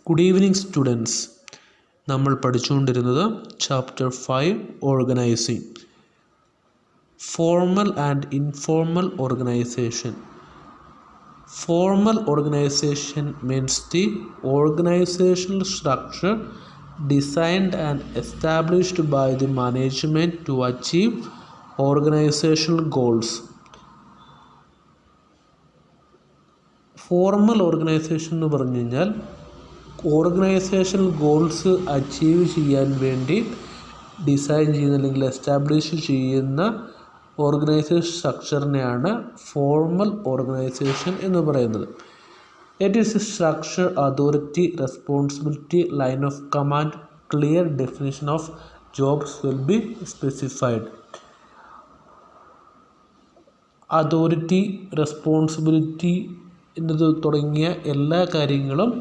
Good evening students. നമ്മൾ പഠിച്ചുകൊണ്ടിരുന്നത് chapter 5 organising. Formal and informal organisation. Formal organization means the organizational structure designed and established by the management to achieve organizational goals. Formal organisation എന്ന് പറഞ്ഞു കഴിഞ്ഞാൽ organisation goals achieve ചെയ്യാൻ വേണ്ടി design ചെയ്യുന്ന അല്ലെങ്കിൽ establish ചെയ്യുന്ന ഓർഗനൈസേഷൻ സ്ട്രക്ചറിനെയാണ് ഫോർമൽ ഓർഗനൈസേഷൻ എന്ന് പറയുന്നത്. It is A structure, authority, responsibility, line of command, clear definition of jobs will be specified. Authority, responsibility എന്നത് തുടങ്ങിയ എല്ലാ കാര്യങ്ങളും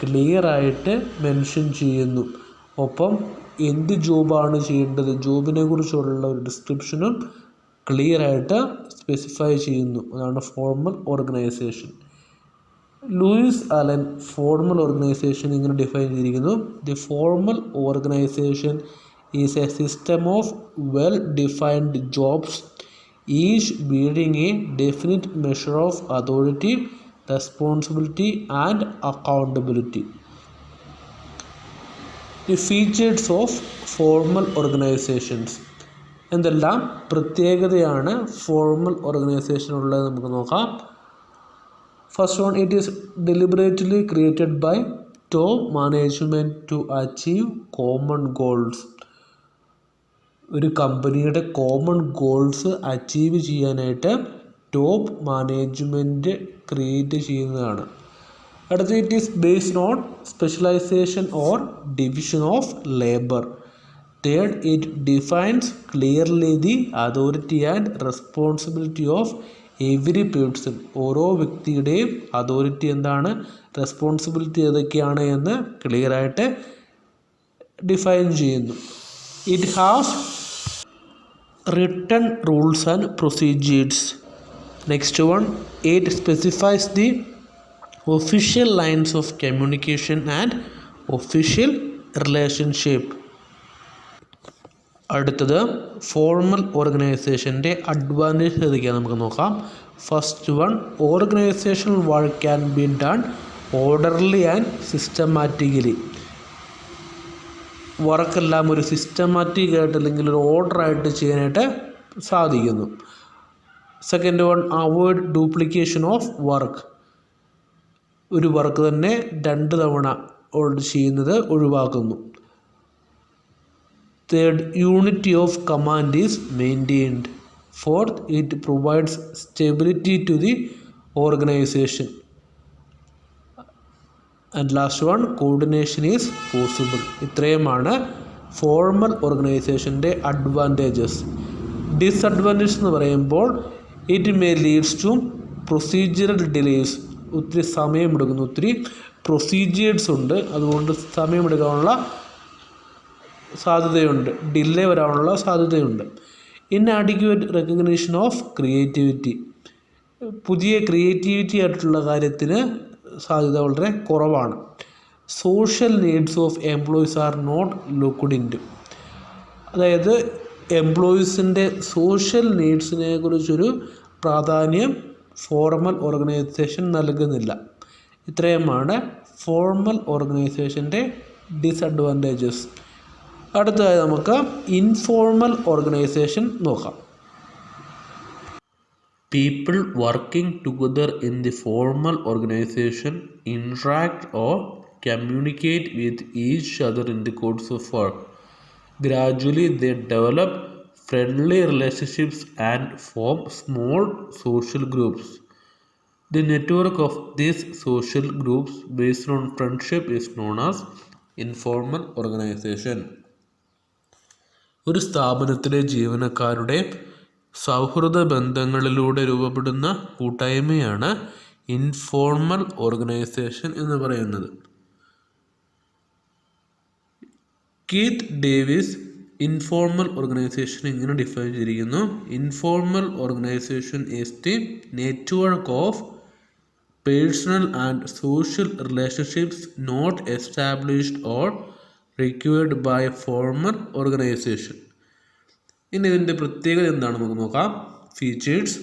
ക്ലിയറായിട്ട് മെൻഷൻ ചെയ്യുന്നു. ഒപ്പം എന്ത് ജോബാണ് ചെയ്യേണ്ടത്, ജോബിനെ കുറിച്ചുള്ള ഒരു ഡിസ്ക്രിപ്ഷനും ക്ലിയറായിട്ട് സ്പെസിഫൈ ചെയ്യുന്നു. അതാണ് formal organization. Louis Allen formal organization ഇങ്ങനെ ഡിഫൈൻ ചെയ്തിരിക്കുന്നു: the formal organisation is a system of well defined jobs, each bearing a definite measure of authority, responsibility and accountability. The features of formal organizations. എന്തെല്ലാം പ്രത്യേകതയാണ് formal ഓർഗനൈസേഷനുള്ളത് നമുക്ക് നോക്കാം. First one, it is deliberately created by top management to achieve common goals. ഒരു കമ്പനിയുടെ common goals achieve ചെയ്യാനായിട്ട് top management create ചെയ്യുന്നതാണ്. അടുത്ത, it is based on specialization or division of labour. Third, it defines clearly the authority and responsibility of every person. ഓരോ വ്യക്തിയുടെയും authority എന്താണ്, responsibility ഏതൊക്കെയാണ് എന്ന് ക്ലിയറായിട്ട് ഡിഫൈൻ ചെയ്യുന്നു. It has written rules and procedures. Next one, it specifies the official lines of communication and official relationship. അടുത്തത്, formal ഓർഗനൈസേഷൻ്റെ advantage ഏതൊക്കെയാണ് നമുക്ക് നോക്കാം. First one, organisational work can be done orderly and systematically. വർക്കെല്ലാം ഒരു systematic ആയിട്ട് അല്ലെങ്കിൽ ഒരു ഓർഡറായിട്ട് ചെയ്യാനായിട്ട് സാധിക്കുന്നു. Second one, avoid duplication of work. ഒരു വർക്ക് തന്നെ 2 തവണ ചെയ്യുന്നത് ഒഴിവാക്കുന്നു. Third, unity of command is maintained. Fourth, it provides stability to the organization. And last one, coordination is possible. ഇത്രയുമാണ് ഫോർമൽ ഓർഗനൈസേഷൻ്റെ അഡ്വാൻറ്റേജസ്. ഡിസഡ്വാൻറ്റേജ് എന്ന് പറയുമ്പോൾ it may leads to procedural delays. ഒത്തിരി സമയമെടുക്കുന്നു, ഒത്തിരി പ്രൊസീജിയേഴ്സ് ഉണ്ട്, അതുകൊണ്ട് സമയമെടുക്കാനുള്ള സാധ്യതയുണ്ട്, ഡിലേ വരാനുള്ള സാധ്യതയുണ്ട്. Inadequate recognition of creativity. പുതിയ ക്രിയേറ്റിവിറ്റി ആയിട്ടുള്ള കാര്യത്തിന് സാധ്യത വളരെ കുറവാണ്. Social needs of employees are not looked into. അതായത് എംപ്ലോയീസിൻ്റെ സോഷ്യൽ നീഡ്സിനെ കുറിച്ചൊരു പ്രാധാന്യം ഫോർമൽ ഓർഗനൈസേഷൻ നൽകുന്നില്ല. ഇത്രയുമാണ് ഫോർമൽ ഓർഗനൈസേഷൻ്റെ ഡിസഡ്വാൻറ്റേജസ്. അടുത്തതായി നമുക്ക് ഇൻഫോർമൽ ഓർഗനൈസേഷൻ നോക്കാം. People working together in the formal organisation interact or communicate with each other in the course of work. Gradually they develop friendly relationships and form small social groups. The network of these social groups based on friendship is known as informal organisation. ഒരു സ്ഥാപനത്തിലെ ജീവനക്കാരുടെ സൗഹൃദ ബന്ധങ്ങളിലൂടെ രൂപപ്പെടുന്ന കൂട്ടായ്മയാണ് informal organisation എന്ന് പറയുന്നത്. Keith Davis informal organisation ഇങ്ങനെ define ചെയ്തിരിക്കുന്നു: informal organisation is the network of personal and social relationships not established or required by formal organization. ഇനി ഇതിൻ്റെ പ്രത്യേകത എന്താണെന്ന് നമുക്ക് നോക്കാം. Features.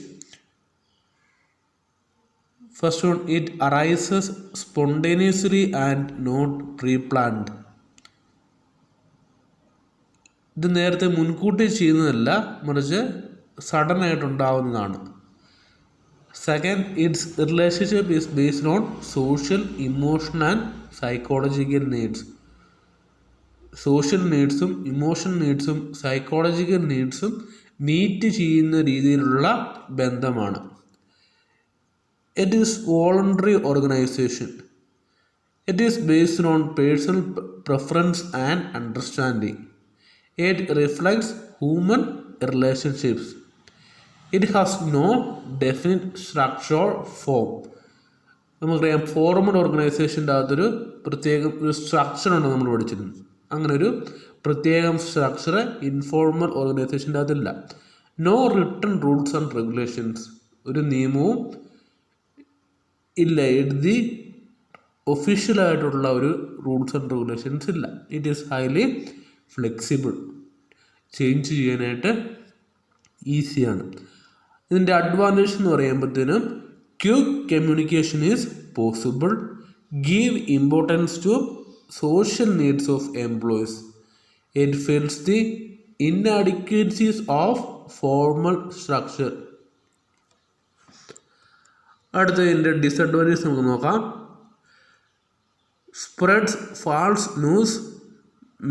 First one, it arises spontaneously and not pre planned. ഇത് നേരത്തെ മുൻകൂട്ടി ചെയ്യുന്നതല്ല, മറിച്ച് സഡൻ ആയിട്ടുണ്ടാവുന്നതാണ്. Second, its relationship is based on social, emotion and psychological needs. Social നീഡ്സും ഇമോഷൻ നീഡ്സും സൈക്കോളജിക്കൽ നീഡ്സും മീറ്റ് ചെയ്യുന്ന രീതിയിലുള്ള ബന്ധമാണ്. It is voluntary organisation. It is based on personal preference and understanding. It reflects human relationships. It has no definite structure form. നമുക്കറിയാം formal ഓർഗനൈസേഷൻ്റെ അകത്തൊരു പ്രത്യേകം ഒരു സ്ട്രക്ചറുണ്ട്, നമ്മൾ പഠിച്ചിരുന്നു. അങ്ങനെ ഒരു പ്രത്യേകം സ്ട്രക്ചർ ഇൻഫോർമൽ ഓർഗനൈസേഷൻ്റെ അകത്തില്ല. No written rules and regulations. ഒരു നിയമവും ഇല്ല, എഴുതി ഒഫീഷ്യലായിട്ടുള്ള ഒരു റൂൾസ് ആൻഡ് റെഗുലേഷൻസ് ഇല്ല. It is highly flexible. Change ചെയ്യാനായിട്ട് ഈസിയാണ്. ഇതിൻ്റെ അഡ്വാൻറ്റേജ് എന്ന് പറയുമ്പോഴത്തേനും quick communication is possible. Give importance to social needs of employees. It fills the inadequacies of formal structure. അടുത്തതിൻ്റെ ഡിസഡ്വാൻറ്റേജ് നമുക്ക് നോക്കാം. Spreads false news,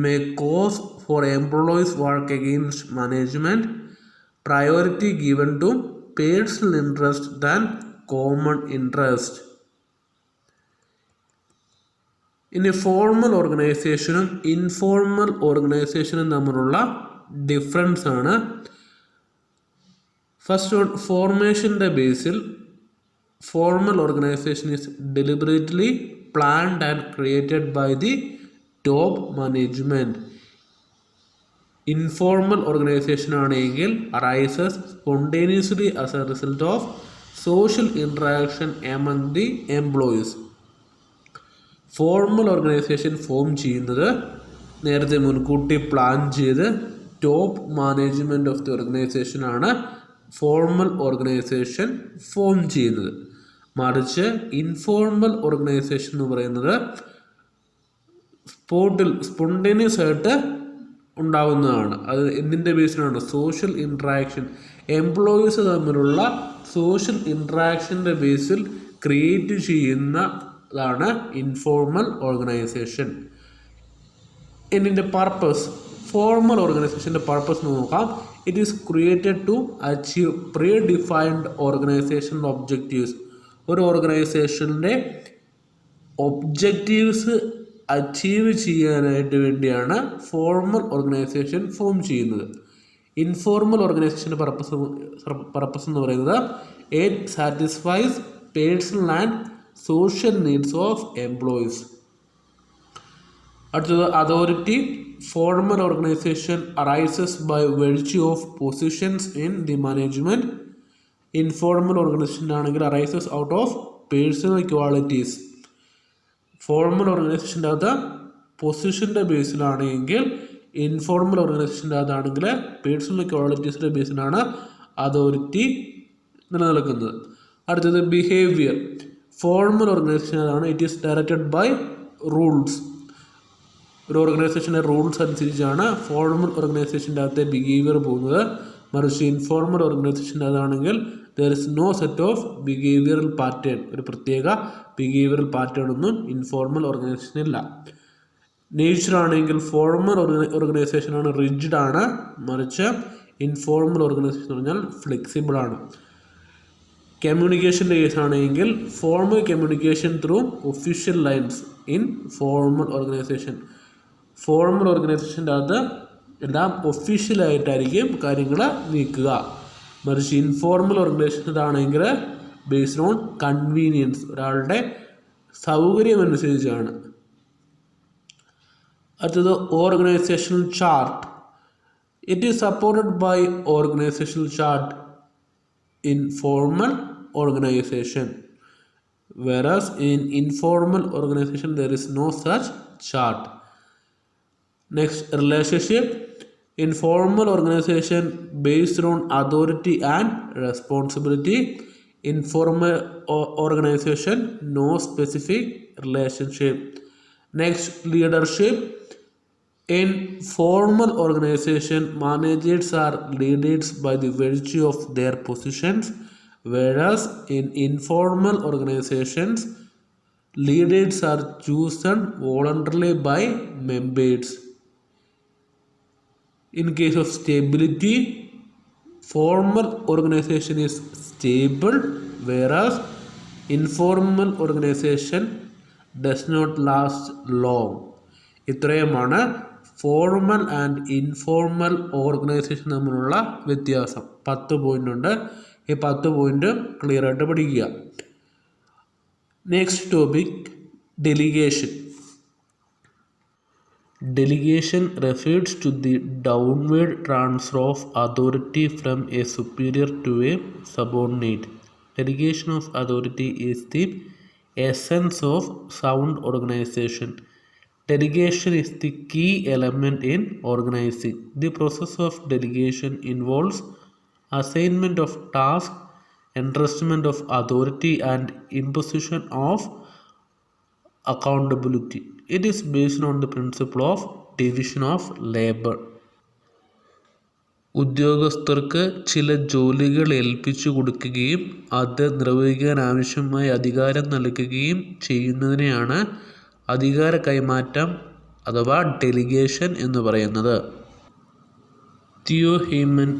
may cause for employees work against management, priority given to personal interest than common interest. ഇനി formal ഓർഗനൈസേഷനും informal ഓർഗനൈസേഷനും തമ്മിലുള്ള difference ആണ്. First ഫോർമേഷൻ്റെ ബേസിൽ formal organisation is deliberately planned and created by the top management. Informal organization ആണെങ്കിൽ arises spontaneously as a result of social interaction among the employees. Formal organisation form ചെയ്യുന്നത് നേരത്തെ മുൻകൂട്ടി പ്ലാൻ ചെയ്ത് top management of the organisation ആണ് formal organisation form ചെയ്യുന്നത്. മറിച്ച് informal organisation എന്ന് പറയുന്നത് സ്പോണ്ടേനിയസ് ആയിട്ട് ഉണ്ടാകുന്നതാണ്. അത് എന്തിൻ്റെ ബേസിലാണ്? സോഷ്യൽ ഇൻട്രാക്ഷൻ, എംപ്ലോയീസ് തമ്മിലുള്ള സോഷ്യൽ ഇൻട്രാക്ഷൻ്റെ ബേസിൽ ക്രിയേറ്റ് ചെയ്യുന്നതാണ് ഇൻഫോർമൽ ഓർഗനൈസേഷൻ. ഇതിൻ്റെ പർപ്പസ്, ഫോർമൽ ഓർഗനൈസേഷൻ്റെ പർപ്പസ് നോക്കാം. It is created to achieve pre defined organisation objectives. ഒരു ഓർഗനൈസേഷൻ്റെ ഒബ്ജക്റ്റീവ്സ് അച്ചീവ് ചെയ്യാനായിട്ട് വേണ്ടിയാണ് ഫോർമൽ ഓർഗനൈസേഷൻ ഫോം ചെയ്യുന്നത്. ഇൻഫോർമൽ ഓർഗനൈസേഷൻ്റെ പർപ്പസ് എന്ന് പറയുന്നത് it satisfies personal and social needs of employees. അടുത്തത് authority. Formal organisation arises by virtue of positions in the management. Informal organisation ആണെങ്കിൽ arises out of personal qualities. Formal ഓർഗനൈസേഷൻ്റെ അകത്ത് പൊസിഷൻ്റെ ബേസിലാണെങ്കിൽ informal ഓർഗനൈസേഷൻ്റെ അകത്താണെങ്കിൽ personal ക്വാളിറ്റീസിൻ്റെ ബേസിലാണ് authority നിലനിൽക്കുന്നത്. അടുത്തത് behaviour. Formal organization അതാണ് it is directed by rules. ഒരു ഓർഗനൈസേഷൻ്റെ റൂൾസ് അനുസരിച്ചാണ് ഫോർമൽ ഓർഗനൈസേഷൻ്റെ അകത്തെ ബിഹേവിയർ പോകുന്നത്. മറിച്ച് ഇൻഫോർമൽ ഓർഗനൈസേഷൻ്റെ അതാണെങ്കിൽ there is no set of behavioural pattern. ഒരു പ്രത്യേക ബിഹേവിയറൽ പാറ്റേൺ ഒന്നും ഇൻഫോർമൽ ഓർഗനൈസേഷനില്ല. നേച്ചറാണെങ്കിൽ ഫോർമൽ ഓർഗനൈസേഷനാണ് റിജിഡ് ആണ്, മറിച്ച് ഇൻഫോർമൽ ഓർഗനൈസേഷൻ എന്ന് പറഞ്ഞാൽ ഫ്ലെക്സിബിൾ ആണ്. കമ്മ്യൂണിക്കേഷൻ്റെ കേസ് ആണെങ്കിൽ formal communication through official lines in formal organisation. Formal ഓർഗനൈസേഷൻ്റെ അകത്ത് എല്ലാം ഒഫീഷ്യലായിട്ടായിരിക്കും കാര്യങ്ങൾ നീക്കുക. മറിച്ച് ഇൻഫോർമൽ ഓർഗനൈസേഷനാണെങ്കിൽ ബേസ്ഡ് ഓൺ കൺവീനിയൻസ്, ഒരാളുടെ സൗകര്യം അനുസരിച്ചാണ്. അടുത്തത് organisational chart. It is supported by organisational chart in formal organisation. whereas in informal organization there is no such chart. Next, relationship. Informal organization based on authority and responsibility. Informal organization, no specific relationship. Next, leadership. In formal organization, managers are leaders by the virtue of their positions, whereas in informal organizations, leaders are chosen voluntarily by members. In case of stability, formal organization is stable, whereas informal organization does not last long. ഇത്രയുമാണ് formal and informal organisation തമ്മിലുള്ള വ്യത്യാസം. 10 point ഉണ്ട്. ഈ 10 point clear ആയിട്ട് പഠിക്കുക. Next topic, delegation. Delegation refers to the downward transfer of authority from a superior to a subordinate. Delegation of authority is the essence of sound organization. Delegation is the key element in organizing. The process of delegation involves assignment of tasks, entrustment of authority, and imposition of accountability. It is based on the principle of division of labor. ഉദ്യോഗസ്ഥർക്ക് ചില ജോലികൾ ഏൽപ്പിച്ചു കൊടുക്കുകയും അത് നിർവഹിക്കാൻ ആവശ്യമായ അധികാരം നൽകുകയും ചെയ്യുന്നതിനെയാണ് അധികാര കൈമാറ്റം അഥവാ ഡെലിഗേഷൻ എന്ന് പറയുന്നത്. തിയോ ഹെയ്മൻ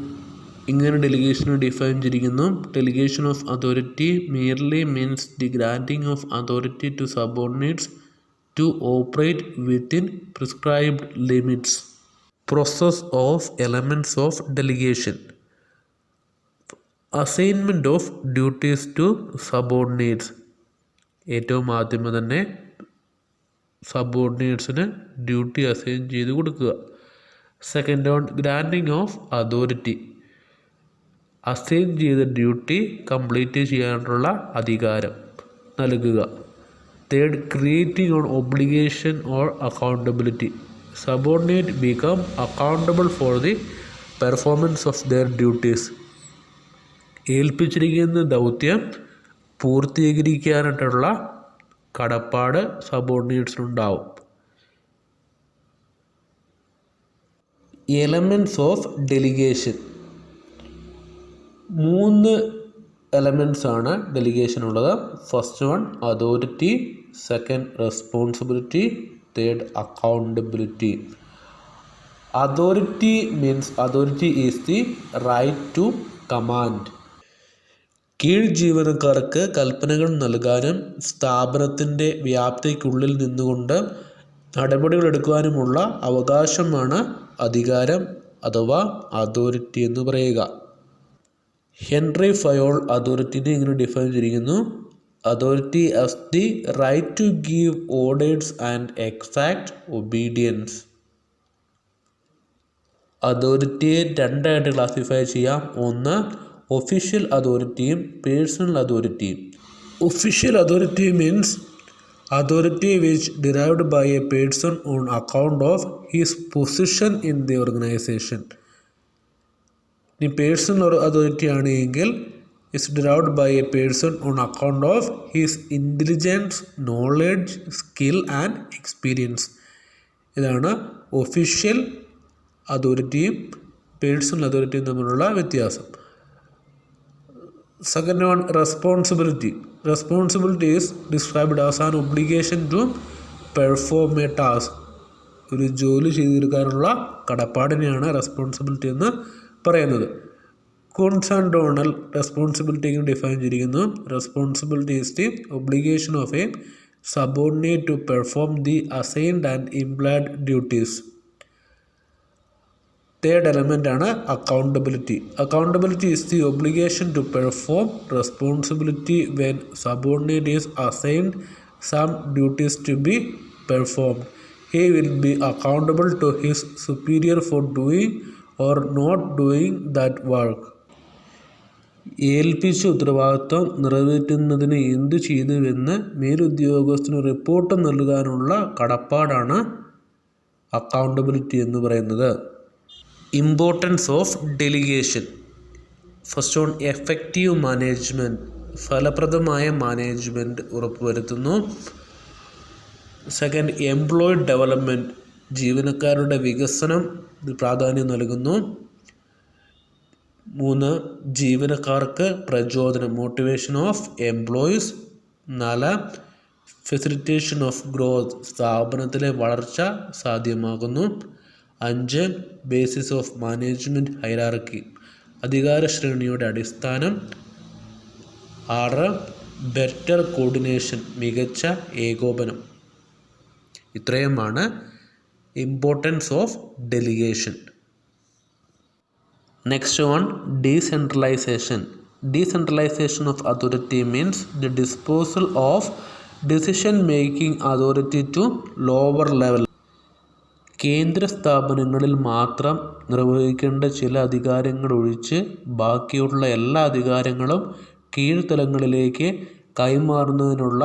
ഇങ്ങനെ ഡെലിഗേഷനെ ഡിഫൈൻ ചെയ്തിരിക്കുന്നു. Delegation of authority merely means the granting of authority to subordinates to operate within prescribed limits. Process of elements of delegation. Assignment of duties to subordinates. ഏറ്റവും ആദ്യമേ തന്നെ സബോർഡിനേറ്റ്സിന് ഡ്യൂട്ടി അസൈൻ ചെയ്ത് കൊടുക്കുക. Second on granting of authority, assign ചെയ്ത duty complete ചെയ്യാനുള്ള അധികാരം നൽകുക. Third, creating on obligation or accountability. Subordinate become accountable for the performance of their duties. ഏൽപ്പിച്ചിരിക്കുന്ന ദൗത്യം പൂർത്തീകരിക്കാനായിട്ടുള്ള കടപ്പാട് സബോർഡിനേറ്റ്സിനുണ്ടാവും. Elements of delegation. 3 എലമെൻറ്റ്സ് ആണ് ഡെലിഗേഷനുള്ളത്. First one authority, second responsibility, third accountability. Authority means authority is the right to command. കീഴ് ജീവനക്കാർക്ക് കൽപ്പനകൾ നൽകാനും സ്ഥാപനത്തിൻ്റെ വ്യാപ്തിക്കുള്ളിൽ നിന്നുകൊണ്ട് നടപടികൾ എടുക്കുവാനുമുള്ള അവകാശമാണ് അധികാരം അഥവാ അതോറിറ്റി എന്ന് പറയുക. ഹെൻറി ഫയോൾ അതോറിറ്റിനെ ഇങ്ങനെ ഡിഫൈൻ ചെയ്തിരിക്കുന്നു. Authority as the right to give orders and exact obedience. അതോറിറ്റിയെ 2 ആയിട്ട് ക്ലാസിഫൈ ചെയ്യാം. ഒന്ന് ഒഫീഷ്യൽ അതോറിറ്റിയും പേഴ്സണൽ അതോറിറ്റിയും. Official authority means authority which derived by a person on account of his position in the organisation. ഇനി personal authority ആണ് എങ്കിൽ is derived by a person on account of his intelligence, knowledge, skill and experience. ഇതാണ് official അതോറിറ്റിയും personal അതോറിറ്റിയും തമ്മിലുള്ള വ്യത്യാസം. Second one, responsibility. Responsibility is described as an obligation to perform a task. ഒരു ജോലി ചെയ്തെടുക്കാനുള്ള കടപ്പാടിനെയാണ് responsibility എന്ന് പറയുന്നത്. കോൺസാൻഡോണൽ റെസ്പോൺസിബിലിറ്റി ഡിഫൈൻ ചെയ്തിരിക്കുന്നു. Responsibility is the obligation of a subordinate to perform the assigned and implied duties. Third element ആണ് accountability. Accountability is the obligation to perform responsibility when subordinate is assigned some duties to be performed. He will be accountable to his superior for doing or not doing that work. ഏൽപ്പിച്ച ഉത്തരവാദിത്വം നിറവേറ്റുന്നതിന് എന്തു ചെയ്തുവെന്ന് മേലുദ്യോഗസ്ഥന് report നൽകാനുള്ള കടപ്പാടാണ് accountability എന്ന് പറയുന്നത്. Importance of delegation. First on effective management, ഫലപ്രദമായ management ഉറപ്പുവരുത്തുന്നു. സെക്കൻഡ്, എംപ്ലോയി ഡെവലപ്മെൻറ്റ്, ജീവനക്കാരുടെ വികസനം പ്രാധാന്യം നൽകുന്നു. 3, ജീവനക്കാർക്ക് പ്രചോദനം, motivation of employees. 4, facilitation of growth, സ്ഥാപനത്തിലെ വളർച്ച സാധ്യമാകുന്നു. 5, ബേസിസ് ഓഫ് മാനേജ്മെൻറ്റ് ഹൈറാർക്കി, അധികാര ശ്രേണിയുടെ അടിസ്ഥാനം. 6, ബെറ്റർ കോർഡിനേഷൻ, മികച്ച ഏകോപനം. ഇത്രയുമാണ് importance of delegation. Next one, decentralisation. Decentralization of authority means the disposal of decision-making authority to lower level. കേന്ദ്ര സ്ഥാപനങ്ങളിൽ മാത്രം നിർവഹിക്കേണ്ട ചില അധികാരങ്ങൾ ഒഴിച്ച് ബാക്കിയുള്ള എല്ലാ അധികാരങ്ങളും കീഴ്തലങ്ങളിലേക്ക് കൈമാറുന്നതിനുള്ള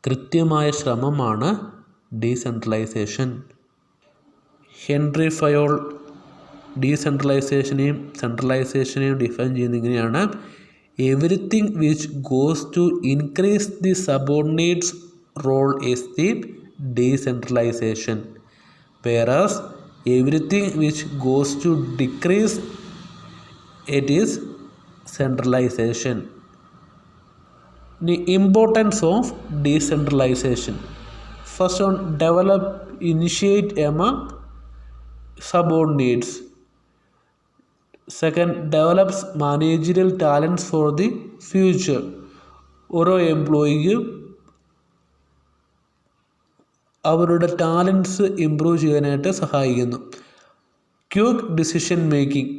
കൃത്യമായ ശ്രമമാണ് ഡീസെൻട്രലൈസേഷൻ. ഹെൻറി ഫയോൾ ഡീസെൻട്രലൈസേഷനെയും സെൻട്രലൈസേഷനെയും ഡിഫൈൻ ചെയ്യുന്നത് ഇങ്ങനെയാണ്: everything which goes to increase the subordinates role is the decentralization, whereas everything which goes to decrease it is centralization. The importance of decentralization. First one, develop, initiate among subordinates. Second, develops managerial talents for the future. ഓരോ എംപ്ലോയിക്കും അവരുടെ talents improve ചെയ്യാനായിട്ട് സഹായിക്കുന്നു. Quick decision making,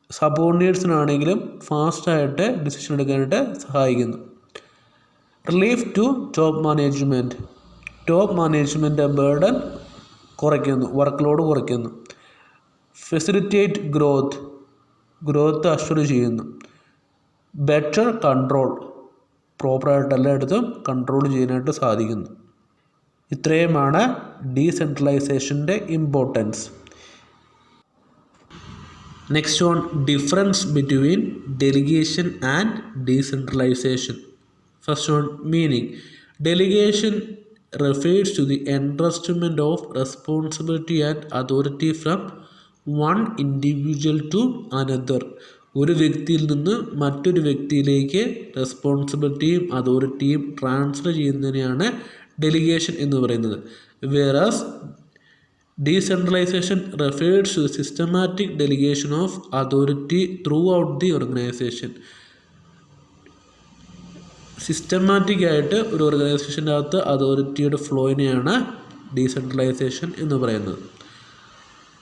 സബോർഡിനേറ്റ്സിനാണെങ്കിലും ഫാസ്റ്റായിട്ട് decision എടുക്കാനായിട്ട് സഹായിക്കുന്നു. Relief to top management, top management burden കുറയ്ക്കുന്നു, work load കുറയ്ക്കുന്നു. Facilitate growth, growth assure ചെയ്യുന്നു. ബെറ്റർ കൺട്രോൾ, പ്രോപ്പറായിട്ട് എല്ലായിടത്തും കൺട്രോൾ ചെയ്യാനായിട്ട് സാധിക്കുന്നു. ഇത്രയുമാണ് ഡീസെൻട്രലൈസേഷൻ്റെ importance. Next one, difference between delegation and decentralisation. First one, meaning. Delegation refers to the entrustment of responsibility and authority from one individual to another. ഒരു വ്യക്തിയിൽ നിന്ന് മറ്റൊരു വ്യക്തിയിലേക്ക് റെസ്പോൺസിബിലിറ്റിയും അതോറിറ്റിയും ട്രാൻസ്ഫർ ചെയ്യുന്നതിനെയാണ് ഡെലിഗേഷൻ എന്ന് പറയുന്നത്. whereas decentralization refers to systematic delegation of authority throughout the organization. Systematic ആയിട്ട് ഒരു ഓർഗനൈസേഷൻ്റെ അകത്ത് അതോറിറ്റിയുടെ ഫ്ലോയിനെയാണ് ഡീസെൻട്രലൈസേഷൻ എന്ന് പറയുന്നത്.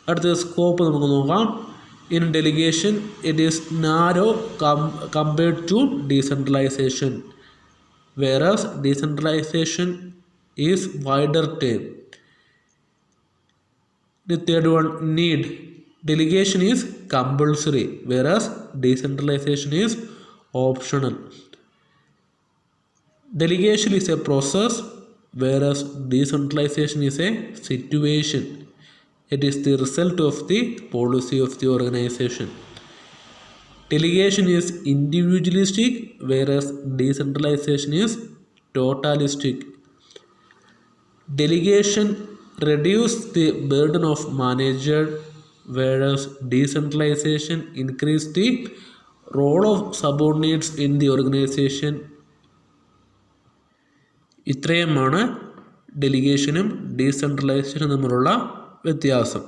അടുത്ത സ്കോപ്പ് നമുക്ക് നോക്കാം. In delegation it is narrow compared to decentralization, whereas decentralization is wider term. The third one, need. Delegation is compulsory, whereas decentralization is optional. Delegation is a process, whereas decentralization is a situation. It is the result of the policy of the organization. Delegation is individualistic, whereas decentralization is totalistic. Delegation reduces the burden of manager, whereas decentralization increases the role of subordinates in the organization. ഇത്രയുമാണ് ഡെലിഗേഷനും ഡീസെൻട്രലൈസേഷനും തമ്മിലുള്ള വ്യത്യാസം.